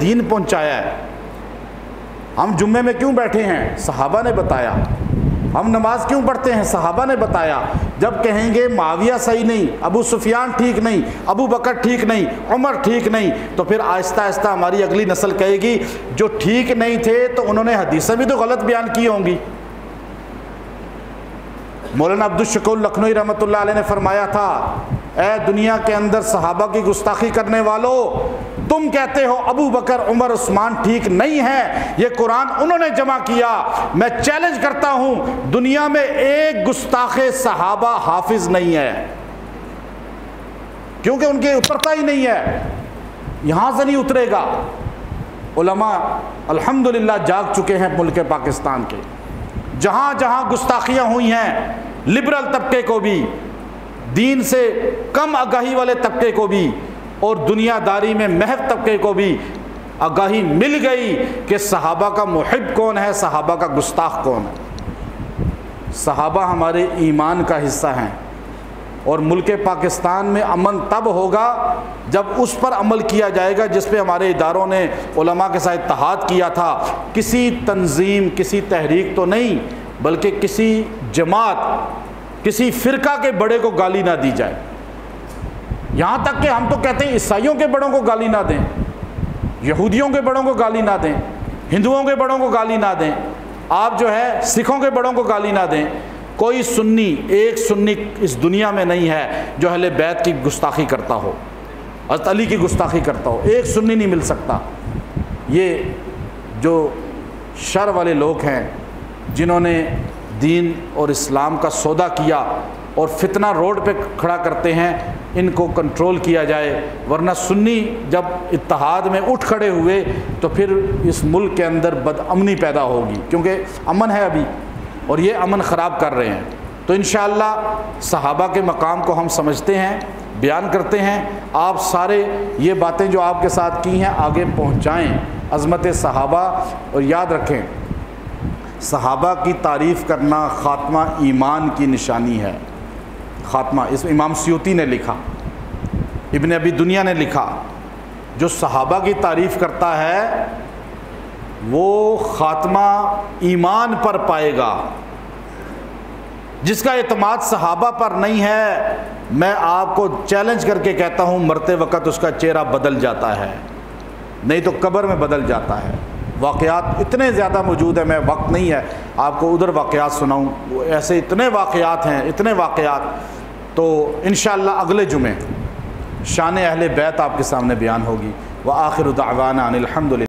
دین پہنچایا ہے۔ ہم جمعے میں کیوں بیٹھے ہیں؟ صحابہ نے بتایا۔ ہم نماز کیوں پڑھتے ہیں؟ صحابہ نے بتایا۔ جب کہیں گے معاویہ صحیح نہیں، ابو سفیان ٹھیک نہیں، ابو بکر ٹھیک نہیں، عمر ٹھیک نہیں، تو پھر آہستہ آہستہ ہماری اگلی نسل کہے گی جو ٹھیک نہیں تھے تو انہوں نے حدیثیں بھی تو غلط بیان کی ہوں گی۔ مولانا عبدالشکور لکھنوی رحمۃ اللہ علیہ نے فرمایا تھا، اے دنیا کے اندر صحابہ کی گستاخی کرنے والو، تم کہتے ہو ابو بکر عمر عثمان ٹھیک نہیں ہے، یہ قرآن انہوں نے جمع کیا۔ میں چیلنج کرتا ہوں، دنیا میں ایک گستاخ صحابہ حافظ نہیں ہے، کیونکہ ان کے اترتا ہی نہیں ہے، یہاں سے نہیں اترے گا۔ علماء الحمدللہ جاگ چکے ہیں ملک پاکستان کے، جہاں جہاں گستاخیاں ہوئی ہیں، لبرل طبقے کو بھی، دین سے کم آگاہی والے طبقے کو بھی، اور دنیا داری میں محو طبقے کو بھی آگاہی مل گئی کہ صحابہ کا محب کون ہے، صحابہ کا گستاخ کون ہے۔ صحابہ ہمارے ایمان کا حصہ ہیں، اور ملک پاکستان میں امن تب ہوگا جب اس پر عمل کیا جائے گا جس پہ ہمارے اداروں نے علماء کے ساتھ اتحاد کیا تھا۔ کسی تنظیم، کسی تحریک تو نہیں، بلکہ کسی جماعت، کسی فرقہ کے بڑے کو گالی نہ دی جائے۔ یہاں تک کہ ہم تو کہتے ہیں عیسائیوں کے بڑوں کو گالی نہ دیں، یہودیوں کے بڑوں کو گالی نہ دیں، ہندوؤں کے بڑوں کو گالی نہ دیں، آپ جو ہے سکھوں کے بڑوں کو گالی نہ دیں۔ کوئی سنی، ایک سنی اس دنیا میں نہیں ہے جو اہل بیت کی گستاخی کرتا ہو، حضرت علی کی گستاخی کرتا ہو، ایک سنی نہیں مل سکتا۔ یہ جو شر والے لوگ ہیں جنہوں نے دین اور اسلام کا سودا کیا اور فتنہ روڈ پہ کھڑا کرتے ہیں، ان کو کنٹرول کیا جائے، ورنہ سنی جب اتحاد میں اٹھ کھڑے ہوئے تو پھر اس ملک کے اندر بد امنی پیدا ہوگی، کیونکہ امن ہے ابھی اور یہ امن خراب کر رہے ہیں۔ تو انشاءاللہ صحابہ کے مقام کو ہم سمجھتے ہیں، بیان کرتے ہیں۔ آپ سارے یہ باتیں جو آپ کے ساتھ کی ہیں آگے پہنچائیں، عظمت صحابہ، اور یاد رکھیں صحابہ کی تعریف کرنا خاتمہ ایمان کی نشانی ہے۔ خاتمہ، اس امام سیوطی نے لکھا، ابن ابی دنیا نے لکھا، جو صحابہ کی تعریف کرتا ہے وہ خاتمہ ایمان پر پائے گا۔ جس کا اعتماد صحابہ پر نہیں ہے، میں آپ کو چیلنج کر کے کہتا ہوں مرتے وقت اس کا چہرہ بدل جاتا ہے، نہیں تو قبر میں بدل جاتا ہے۔ واقعات اتنے زیادہ موجود ہیں، میں وقت نہیں ہے آپ کو ادھر واقعات سناؤں، ایسے اتنے واقعات ہیں، اتنے واقعات۔ تو انشاءاللہ اگلے جمعے شان اہل بیت آپ کے سامنے بیان ہوگی۔ وآخر دعوانا ان الحمد للہ۔